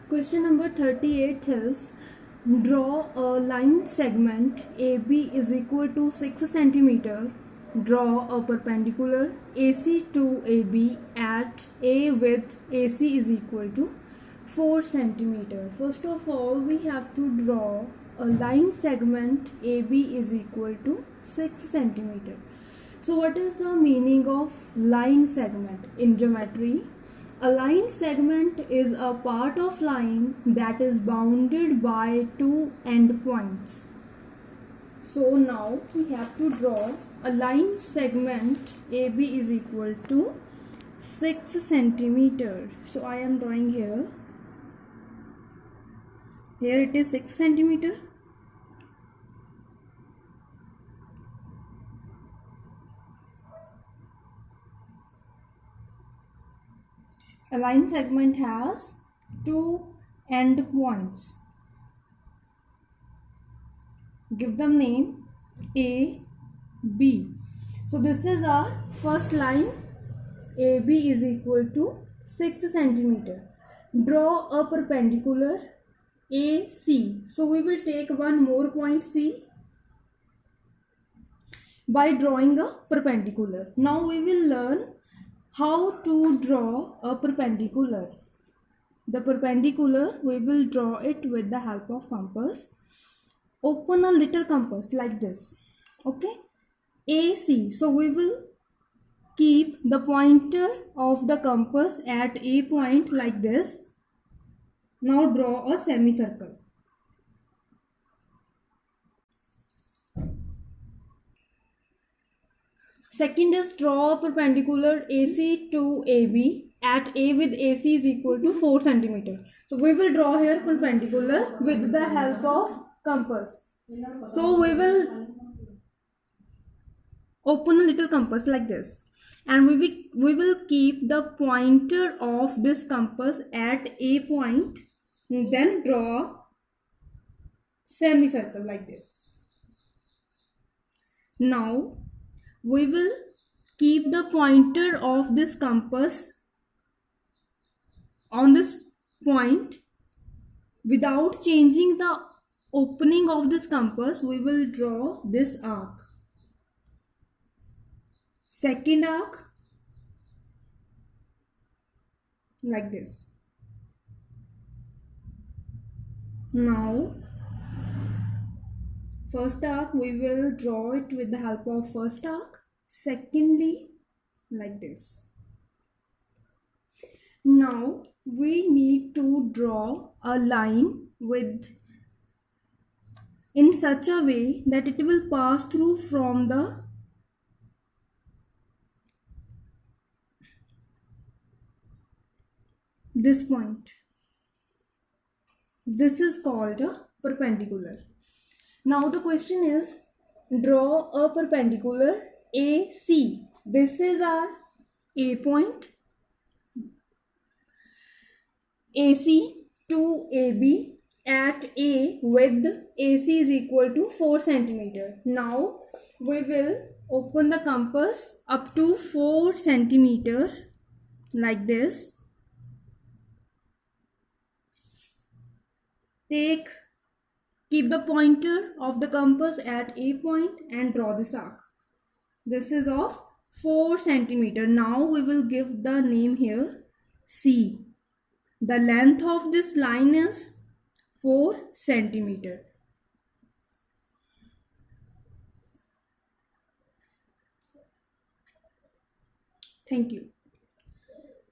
Question number 38 is, draw a line segment AB is equal to 6 cm. Draw a perpendicular AC to AB at A with AC is equal to 4 cm. First of all, we have to draw a line segment AB is equal to 6 cm. So what is the meaning of line segment in geometry? A line segment is a part of line that is bounded by two endpoints. So now we have to draw a line segment AB is equal to 6 cm. So I am drawing here. Here it is 6 cm. A line segment has two endpoints. Give them name A, B. So this is our first line. AB is equal to 6 cm. Draw a perpendicular AC. So we will take one more point C by drawing a perpendicular. Now we will learn how to draw a perpendicular. The perpendicular, we will draw it with the help of compass. Open a little compass like this. Okay. AC. So we will keep the pointer of the compass at A point like this. Now draw a semicircle. Second is draw a perpendicular AC to AB at A with AC is equal to 4 cm. So we will draw here perpendicular with the help of compass. So we will open a little compass like this, and we will keep the pointer of this compass at A point, and then draw semicircle like this. Now we will keep the pointer of this compass on this point. Without changing the opening of this compass, we will draw this arc. Second arc like this. Now first arc, we will draw it with the help of first arc. Secondly, like this. Now we need to draw a line with in such a way that it will pass through from this point. This is called a perpendicular. Now the question is, draw a perpendicular AC. This is our A point. AC to AB at A with AC is equal to 4 cm. Now we will open the compass up to 4 cm like this. Keep the pointer of the compass at A point and draw this arc. This is of 4 cm. Now we will give the name here C. The length of this line is 4 cm. Thank you.